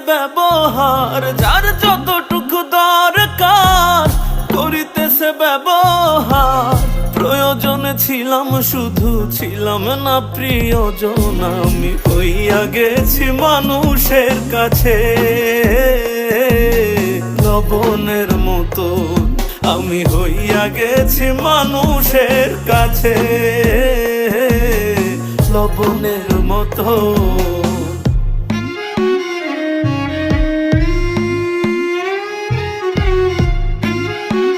ব্যবহার, যার যতটুকু দরকার করিতেছে ব্যবহার। প্রয়োজনে ছিলাম শুধু, ছিলাম না প্রিয়জন। আমি হইয়া গেছি মানুষের কাছে লবণের মতো, আমি হইয়া গেছি মানুষের কাছে লবণের মতো।